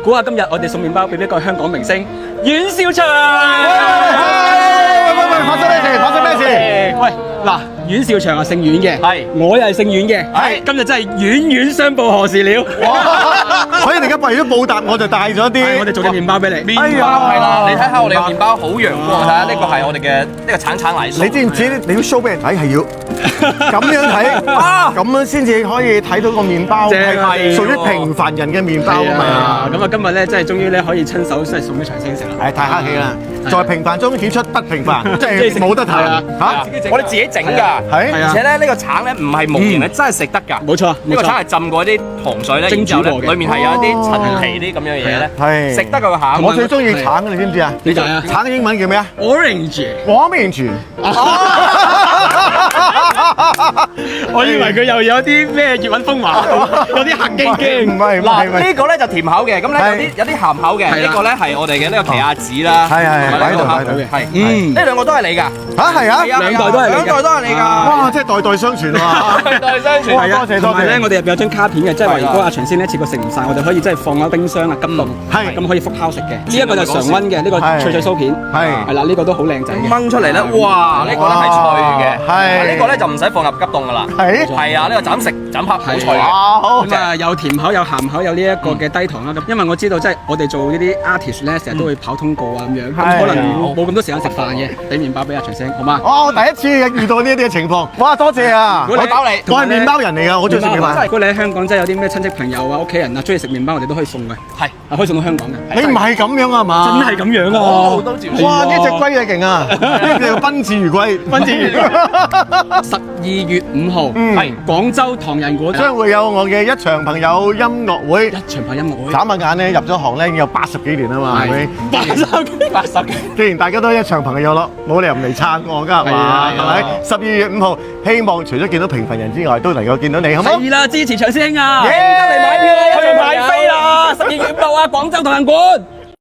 估下今日我哋送麵包俾一個香港明星阮兆祥。喂，發生咩事？發生咩事？喂，嗱，阮兆祥係姓阮嘅，係我又係姓阮嘅，係今日真係冤冤相報何時了？所以你而家為咗報答，我就帶咗啲。我哋做隻麵包俾你。麵包係啦，你睇下我哋嘅麵包好陽光，睇下呢個係我哋嘅呢個橙奶酥。你知唔知你要 show 俾人睇係要咁樣睇啊咁樣先至可以睇到個麵包正係屬於平凡人嘅麵包啊嘛。咁啊，今日咧真係終於咧可以親手真係送俾長星食啦。係太客氣啦，在平凡中顯出不平凡，即係冇得彈嚇。我哋自己整㗎，係而且咧呢個橙咧唔係無形嘅，真係食得㗎。冇錯，呢個橙係浸過啲糖水咧，蒸煮過嘅然之後咧裡面係有一啲陳皮啲咁樣嘢咧，係食得個餡。我最中意橙嘅，你知唔知啊？點解啊橙嘅英文叫咩啊？Orange。 ？Orange。我以為佢又有啲咩粵韻風華，有啲客經經。唔係嗱，呢個咧就甜口嘅，咁咧有啲鹹口嘅。係啦呢個咧係我哋嘅呢個奇亞籽啦，係同埋呢個擺喺度係嗯呢兩個都係你㗎。嚇係啊！兩代都係你㗎兩代都係你㗎。哇！即係代代相傳喎。代代相傳。係啊多謝同埋咧，我哋入邊有張卡片嘅，即係話如果阿長先呢一次過食唔晒，我哋可以即係放喺冰箱啊急凍，係咁可以復烤食嘅。呢一個就常溫嘅，呢個脆脆酥片，係係啦，呢個都好靚仔嘅。掹出嚟咧，哇！呢個咧係脆嘅，係呢個咧就唔使放入急凍㗎啦。係係啊，呢個斬食斬拍好脆嘅。哇！好咁啊，有甜口有鹹口，有呢一個嘅低糖啦。咁因為我知道即係我哋做呢啲 artist 咧，成日都會跑通告啊咁樣，咁可能冇咁多時間食飯嘅，俾麵包俾阿長星，好嗎？我第一次遇到呢啲嘅情況，哇！多謝啊！如果你我包你我係麵包人嚟㗎，我中意食麵包。如果你喺香港真係有啲咩親戚朋友啊、屋企人啊，中意食麵包，我哋都可以送嘅，係可以送到香港嘅。你唔係咁樣啊嘛？真係咁樣啊！好多條哇！呢只龜啊勁啊！呢隻叫賓至如歸。賓至如12月5號係廣州唐人館將會有我嘅一場朋友音樂會。一場拍音樂會。眨下眼咧，入咗行咧已經有80幾年啦嘛，係咪？ 80嘅。既然大家都一場朋友咯，冇理由唔嚟撐我㗎係嘛？係咪？12月5號，希望除咗見到平凡人之外，都能夠見到你，好冇？係啦，支持長星啊！耶嚟買票啦，去買飛啦！12月5號啊，廣州唐人館。